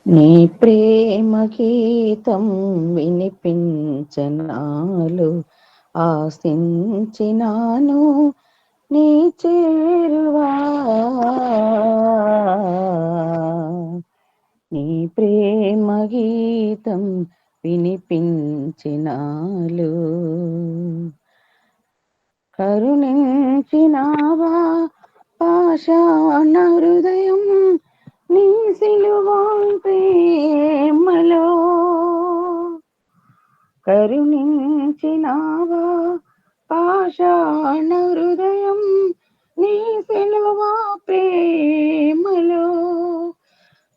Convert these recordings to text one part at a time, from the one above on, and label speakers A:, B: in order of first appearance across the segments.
A: నీ ప్రేమ గీతం వినిపించనాలు ఆశించినాను నీ చేరువా. నీ ప్రేమ గీతం వినిపించినాలు కరుణించినావా పాషాణ హృదయం నీ సిలువా ప్రేమలో. కరుణించినావా పాషాణ హృదయం నీ సిలువా ప్రేమలో.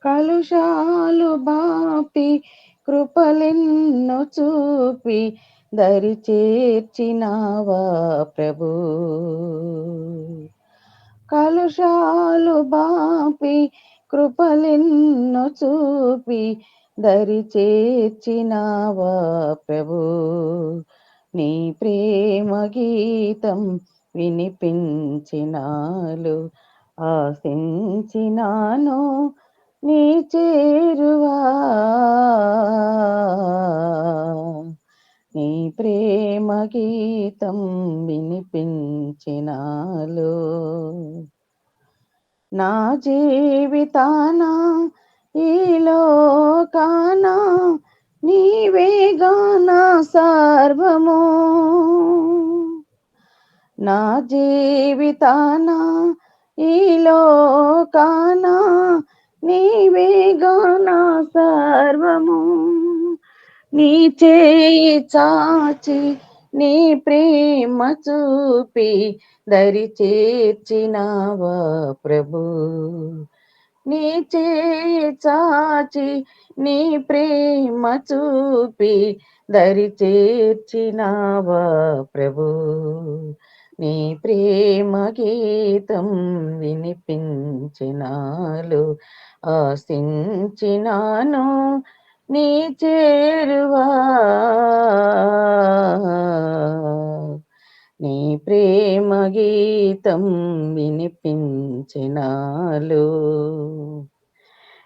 A: కలుషాలు బాపి కృపలెన్ను చూపి దరి చేర్చినావా ప్రభు. కలుషాలు బాపి కృపలెన్ను చూపి దరి చేర్చినావా ప్రభు. నీ ప్రేమ గీతం వినిపించినాలు ఆశించినాను నీ చేరువా. నీ ప్రేమ గీతం వినిపించినాలు నా జీవితాన ఈ లోకాన నీవేగా నా సర్వము. నా జీవితాన ఈ లోకాన నీవేగా నా సర్వము. నీ చేయి చాచి నీ ప్రేమ చూపి దరి చేర్చినావా ప్రభు. నీ చేయి చాచి నీ ప్రేమ చూపి దరి చేర్చినావా ప్రభు. నీ ప్రేమ గీతం వినిపించినాలు ఆశించినాను నీ చేరువా. నీ ప్రేమ గీతం వినిపించినాలు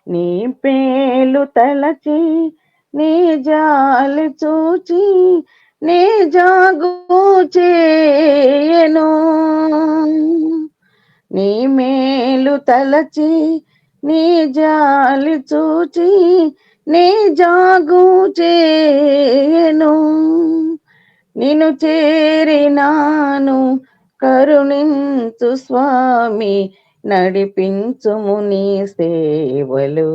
A: నీ పేలు తలచి నీ జాలి చూచి నీ జాగు చేయను. నీ మేలు తలచి నీ జాలి చూచి నీ జాగు చేయను. నిన్ను చేరినాను కరుణించు స్వామి నడిపించుము నీ సేవలు.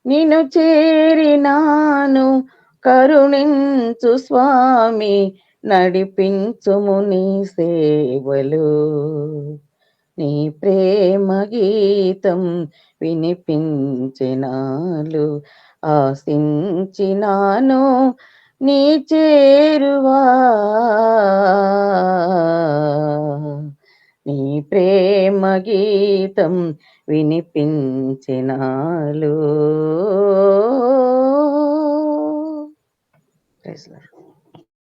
A: నిన్ను చేరినాను కరుణించు స్వామి నడిపించుము నీ సేవలు. నీ ప్రేమ గీతం వినిపించినాలు ఆశించినాను నీ చేరువా. నీ ప్రేమ గీతం వినిపించినాలు.